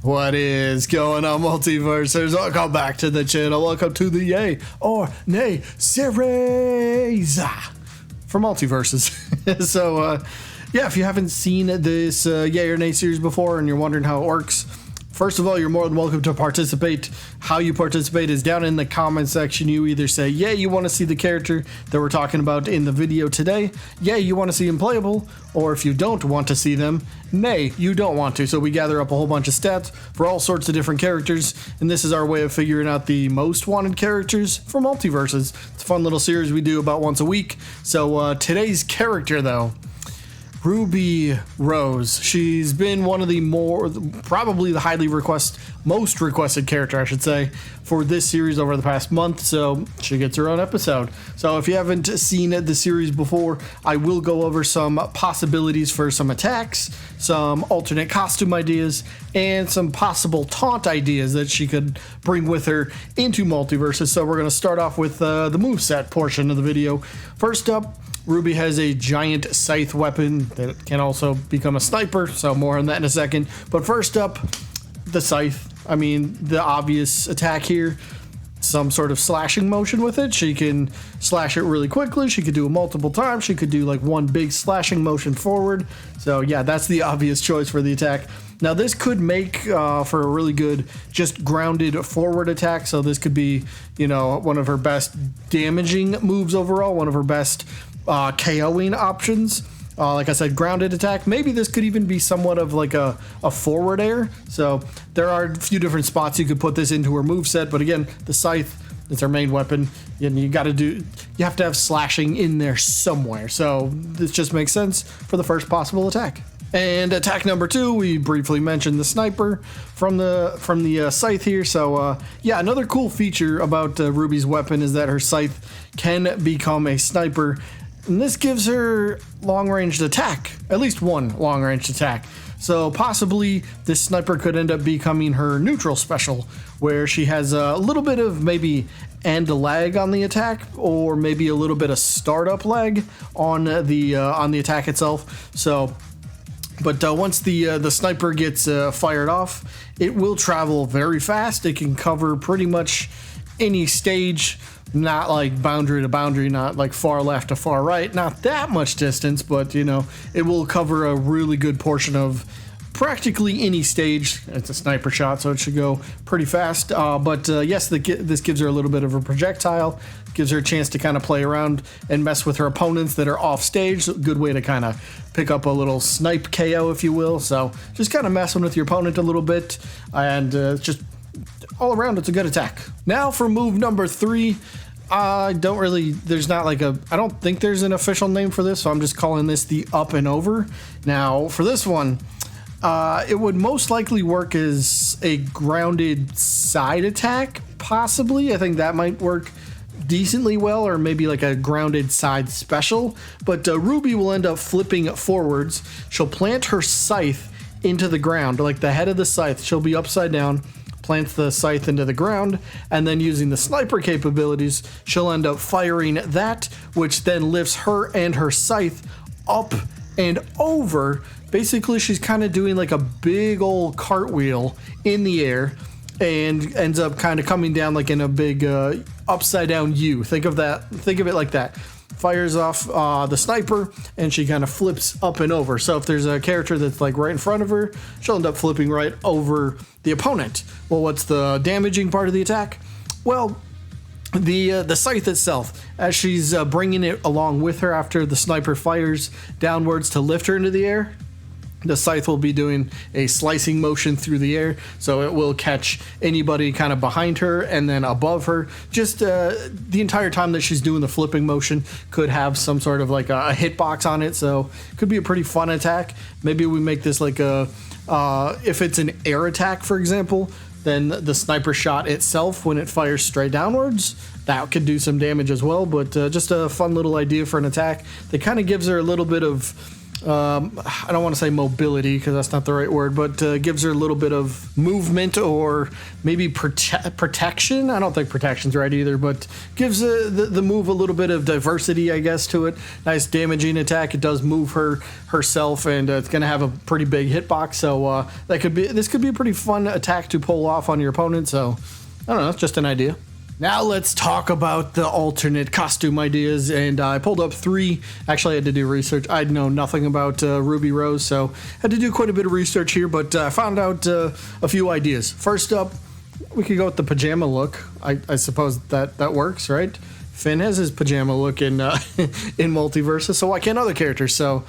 What is going on, Multiversers? Welcome back to the channel. Welcome to the Yay or Nay series for Multiversus. So, yeah, if you haven't seen this Yay or Nay series before and you're wondering how it works, first of all, you're more than welcome to participate. How you participate is down in the comment section. You either say, yay, you want to see the character that we're talking about in the video today. Yay, you want to see them playable. Or if you don't want to see them, nay, you don't want to. So we gather up a whole bunch of stats for all sorts of different characters. And this is our way of figuring out the most wanted characters for Multiverses. It's a fun little series we do about once a week. So today's character, though, Ruby Rose. She's been one of the probably the most requested character, I should say, for this series over the past month, so she gets her own episode. So if you haven't seen the series before, I will go over some possibilities for some attacks, some alternate costume ideas, and some possible taunt ideas that she could bring with her into Multiverses. So we're going to start off with the moveset portion of the video. First up, Ruby has a giant scythe weapon that can also become a sniper, so more on that in a second. But first up, the scythe. I mean, the obvious attack here, some sort of slashing motion with it. She can slash it really quickly. She could do it multiple times. She could do like one big slashing motion forward. So yeah, that's the obvious choice for the attack. Now this could make for a really good just grounded forward attack. So this could be, you know, one of her best damaging moves overall, one of her best KOing options. Like I said, grounded attack. Maybe this could even be somewhat of like a forward air. So there are a few different spots you could put this into her moveset. But again, the scythe is her main weapon. And you have to have slashing in there somewhere. So this just makes sense for the first possible attack. And attack number 2, we briefly mentioned the sniper from the scythe here. So yeah, another cool feature about Ruby's weapon is that her scythe can become a sniper. And this gives her long-ranged attack, at least one long-ranged attack. So possibly this sniper could end up becoming her neutral special, where she has a little bit of maybe end lag on the attack, or maybe a little bit of startup lag on the attack itself. So, but once the sniper gets fired off, it will travel very fast. It can cover pretty much any stage. Not like boundary to boundary, not like far left to far right, not that much distance, but you know, it will cover a really good portion of practically any stage. It's a sniper shot, so it should go pretty fast. But yes, this gives her a little bit of a projectile, gives her a chance to kind of play around and mess with her opponents that are off stage. A good way to kind of pick up a little snipe KO, if you will. So just kind of messing with your opponent a little bit, and just all around, it's a good attack. Now for move number 3. I don't think there's an official name for this, so I'm just calling this the up and over. Now, for this one, it would most likely work as a grounded side attack, possibly. I think that might work decently well, or maybe like a grounded side special. But Ruby will end up flipping forwards. She'll plant her scythe into the ground, like the head of the scythe. She'll be upside down, plants the scythe into the ground, and then using the sniper capabilities, she'll end up firing that, which then lifts her and her scythe up and over. Basically, she's kind of doing like a big old cartwheel in the air and ends up kind of coming down like in a big upside down U. Think of it like that. Fires off the sniper, and she kind of flips up and over. So if there's a character that's like right in front of her, she'll end up flipping right over the opponent. Well, what's the damaging part of the attack? Well, the scythe itself, as she's bringing it along with her after the sniper fires downwards to lift her into the air, the scythe will be doing a slicing motion through the air, so it will catch anybody kind of behind her and then above her. Just the entire time that she's doing the flipping motion could have some sort of like a hitbox on it, so it could be a pretty fun attack. Maybe we make this like if it's an air attack, for example, then the sniper shot itself, when it fires straight downwards, that could do some damage as well. But just a fun little idea for an attack that kind of gives her a little bit of I don't want to say mobility because that's not the right word, but gives her a little bit of movement or maybe protection. I don't think protection's right either, but gives the move a little bit of diversity, I guess, to it. Nice damaging attack. It does move herself, and it's going to have a pretty big hitbox. So this could be a pretty fun attack to pull off on your opponent. So I don't know, it's just an idea. Now let's talk about the alternate costume ideas, and I pulled up 3. Actually, I had to do research. I know nothing about Ruby Rose, so I had to do quite a bit of research here, but I found out a few ideas. First up, we could go with the pajama look. I suppose that works, right? Finn has his pajama look in Multiversus, so why can't other characters? So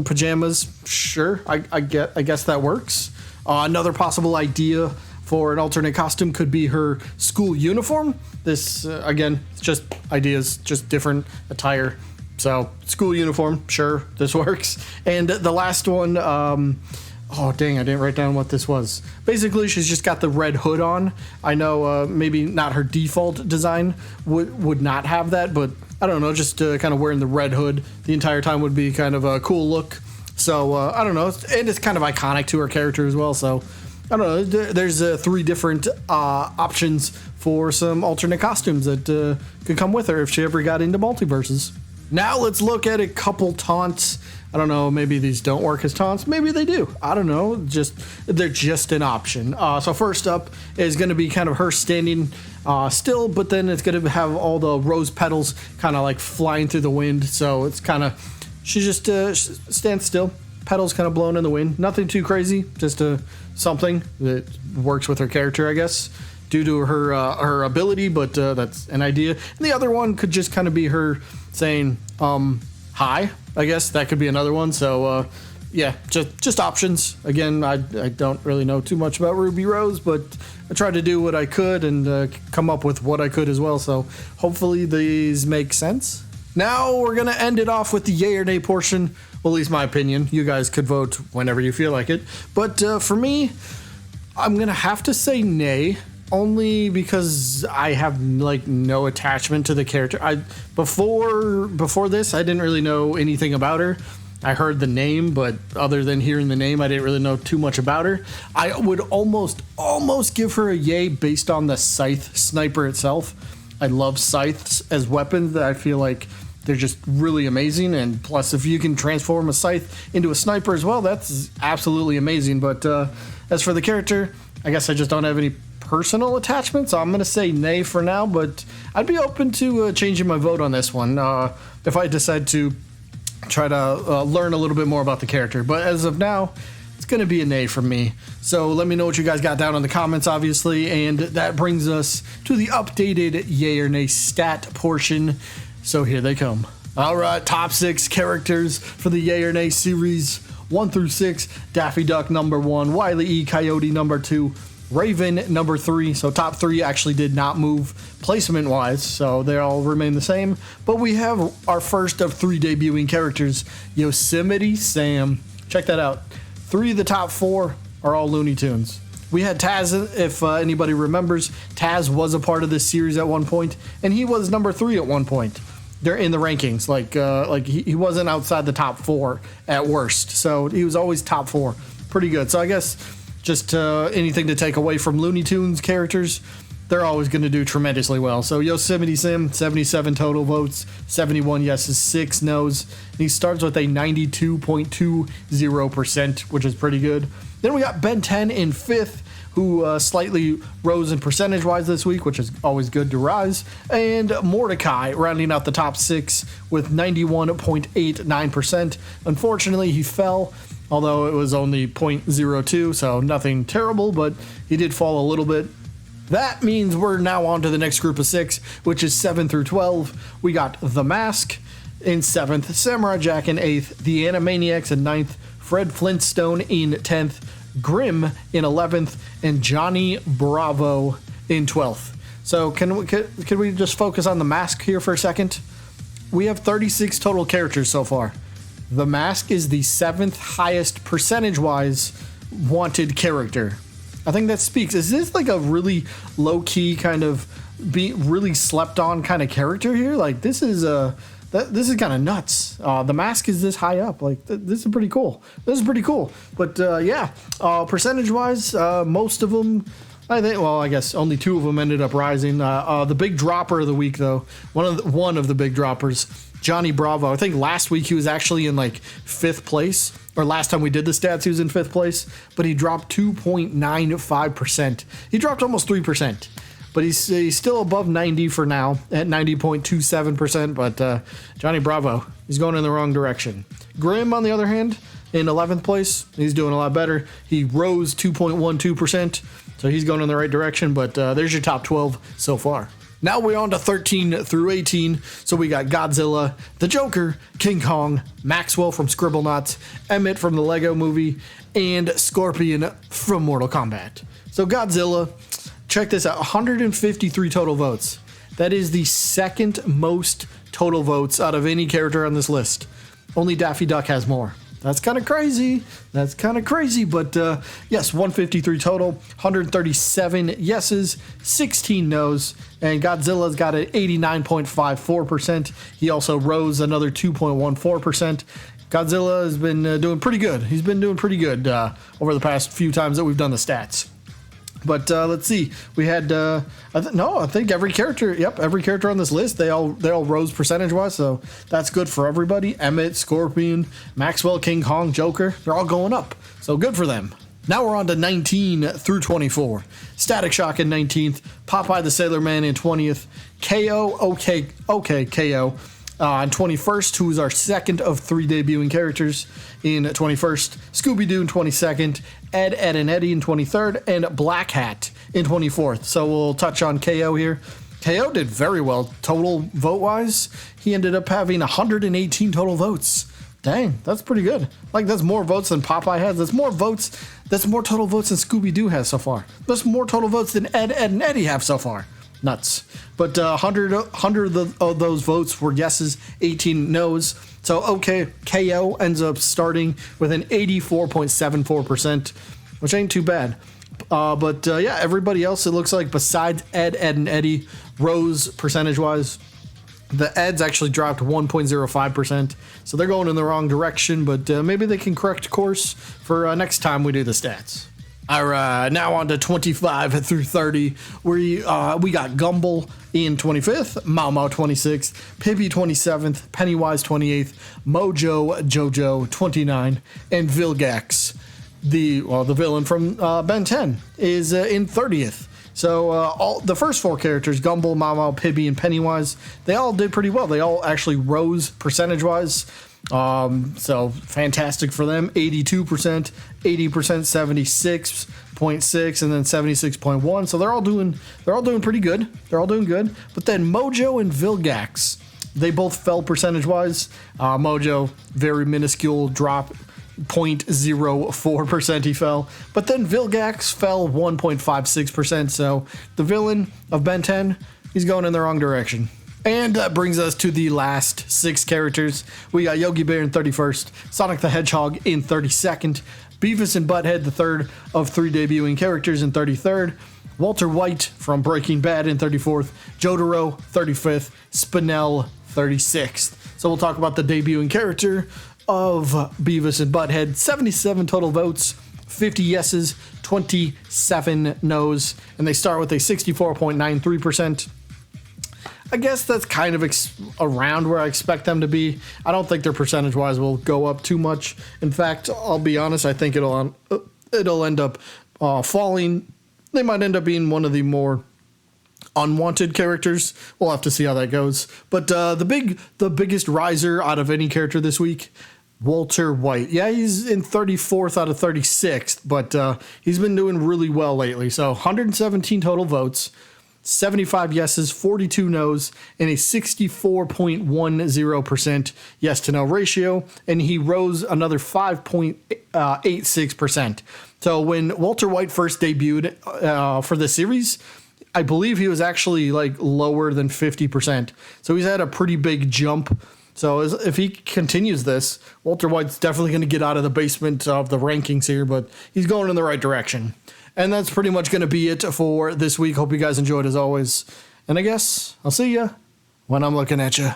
pajamas, sure, I guess that works. Another possible idea for an alternate costume could be her school uniform. This, again, it's just ideas, just different attire. So, school uniform, sure, this works. And the last one, oh, dang, I didn't write down what this was. Basically, she's just got the red hood on. I know maybe not her default design would not have that, but I don't know, just kind of wearing the red hood the entire time would be kind of a cool look. So, I don't know, and it's kind of iconic to her character as well, so I don't know, there's 3 different options for some alternate costumes that could come with her if she ever got into Multiverses. Now let's look at a couple taunts. I don't know, maybe these don't work as taunts. Maybe they do. I don't know, they're just an option. So first up is going to be kind of her standing still, but then it's going to have all the rose petals kind of like flying through the wind. So it's kind of, she just stands still. Petals kind of blown in the wind. Nothing too crazy, just something that works with her character, I guess, due to her ability, but that's an idea. And the other one could just kind of be her saying, hi, I guess. That could be another one. So, yeah, just options. Again, I don't really know too much about Ruby Rose, but I tried to do what I could and come up with what I could as well. So hopefully these make sense. Now we're going to end it off with the yay or nay portion. Well, at least my opinion. You guys could vote whenever you feel like it. But for me, I'm going to have to say nay, only because I have like no attachment to the character. Before this, I didn't really know anything about her. I heard the name, but other than hearing the name, I didn't really know too much about her. I would almost give her a yay based on the scythe sniper itself. I love scythes as weapons. That I feel like they're just really amazing, and plus if you can transform a scythe into a sniper as well, that's absolutely amazing. But as for the character, I guess I just don't have any personal attachment, so I'm going to say nay for now, but I'd be open to changing my vote on this one if I decide to try to learn a little bit more about the character. But as of now, it's going to be a nay from me. So let me know what you guys got down in the comments, obviously, and that brings us to the updated yay or nay stat portion. So here they come. All right, top 6 characters for the Yay or Nay series, 1 through 6. Daffy Duck number 1, Wile E. Coyote number 2, Raven number 3. So top 3 actually did not move placement-wise, so they all remain the same. But we have our first of 3 debuting characters, Yosemite Sam. Check that out. 3 of the top 4 are all Looney Tunes. We had Taz, if anybody remembers. Taz was a part of this series at one point, and he was number 3 at one point. They're in the rankings, like he wasn't outside the top 4 at worst, so he was always top 4. Pretty good. So I guess just anything to take away from Looney Tunes characters, they're always going to do tremendously well. So Yosemite Sam, 77 total votes, 71 yeses, 6 nos. And he starts with a 92.20%, which is pretty good. Then we got Ben 10 in 5th, who slightly rose in percentage-wise this week, which is always good to rise. And Mordecai rounding out the top 6 with 91.89%. Unfortunately, he fell, although it was only 0.02, so nothing terrible, but he did fall a little bit. That means we're now on to the next group of 6, which is 7 through 12. We got The Mask in 7th, Samurai Jack in 8th, The Animaniacs in 9th, Fred Flintstone in 10th, Grimm in 11th, and Johnny Bravo in 12th. So can we just focus on The Mask here for a second? We have 36 total characters so far. The Mask is the 7th highest percentage-wise wanted character. I think that speaks. Is this like a really low-key kind of really slept-on kind of character here? Like this is This is kind of nuts. The mask is this high up. Like, this is pretty cool. This is pretty cool. But yeah, percentage-wise, most of them, I think, well, I guess only 2 of them ended up rising. The big dropper of the week, though, one of the big droppers, Johnny Bravo. I think last week he was actually in like 5th place, or last time we did the stats he was in 5th place, but he dropped 2.95%. He dropped almost 3%, but he's still above 90 for now at 90.27%. But Johnny Bravo, he's going in the wrong direction. Grim, on the other hand, in 11th place, he's doing a lot better. He rose 2.12%, so he's going in the right direction. But there's your top 12 so far. Now we're on to 13 through 18. So we got Godzilla, the Joker, King Kong, Maxwell from Scribblenauts, Emmett from the Lego Movie, and Scorpion from Mortal Kombat. So Godzilla, check this out, 153 total votes. That is the 2nd most total votes out of any character on this list. Only Daffy Duck has more. That's kind of crazy. That's kind of crazy. But yes, 153 total, 137 yeses, 16 nos, and Godzilla's got an 89.54%. He also rose another 2.14%. Godzilla has been doing pretty good. He's been doing pretty good over the past few times that we've done the stats. But let's see. We had I think every character. Yep, every character on this list. They all rose percentage wise. So that's good for everybody. Emmett, Scorpion, Maxwell, King Kong, Joker. They're all going up. So good for them. Now we're on to 19 through 24. Static Shock in 19th. Popeye the Sailor Man in 20th. KO. Okay. KO. On 21st, who is our 2nd of 3 debuting characters in 21st, Scooby-Doo in 22nd, Ed, and Eddie in 23rd, and Black Hat in 24th. So we'll touch on KO here. KO did very well total vote-wise. He ended up having 118 total votes. Dang, that's pretty good. Like, that's more votes than Popeye has. That's more total votes than Scooby-Doo has so far. That's more total votes than Ed, and Eddie have so far. Nuts. But 100 of those votes were yeses, 18 nos. So, okay, KO ends up starting with an 84.74%, which ain't too bad. But yeah, everybody else, it looks like, besides Ed, and Eddie, rose percentage-wise. The Eds actually dropped 1.05%, so they're going in the wrong direction, but maybe they can correct course for next time we do the stats. All right, now on to 25 through 30, where we got Gumball in 25th, Mau Mau 26th, Pibby 27th, Pennywise 28th, Mojo Jojo 29, and Vilgax, the villain from Ben 10, is in 30th. So all the first 4 characters, Gumball, Mau Mau, Pibby, and Pennywise, they all did pretty well. They all actually rose percentage-wise. So fantastic for them. 82%, 80%, 76.6, and then 76.1. So they're all doing pretty good. They're all doing good. But then Mojo and Vilgax, they both fell percentage-wise. Mojo, very minuscule drop, 0.04% he fell. But then Vilgax fell 1.56%. So the villain of Ben 10, he's going in the wrong direction. And that brings us to the last 6 characters. We got Yogi Bear in 31st, Sonic the Hedgehog in 32nd, Beavis and Butthead, the 3rd of 3 debuting characters, in 33rd, Walter White from Breaking Bad in 34th, Jotaro 35th, Spinell 36th. So we'll talk about the debuting character of Beavis and Butthead. 77 total votes, 50 yeses, 27 nos, and they start with a 64.93%. I guess that's kind of around where I expect them to be. I don't think their percentage-wise will go up too much. In fact, I'll be honest, I think it'll end up falling. They might end up being one of the more unwanted characters. We'll have to see how that goes. But the biggest riser out of any character this week, Walter White. Yeah, he's in 34th out of 36th, but he's been doing really well lately. So 117 total votes, 75 yeses, 42 nos, and a 64.10% yes to no ratio, and he rose another 5.86%. So when Walter White first debuted for the series, I believe he was actually like lower than 50%. So he's had a pretty big jump. So if he continues this, Walter White's definitely going to get out of the basement of the rankings here, but he's going in the right direction. And that's pretty much going to be it for this week. Hope you guys enjoyed as always. And I guess I'll see ya when I'm looking at you.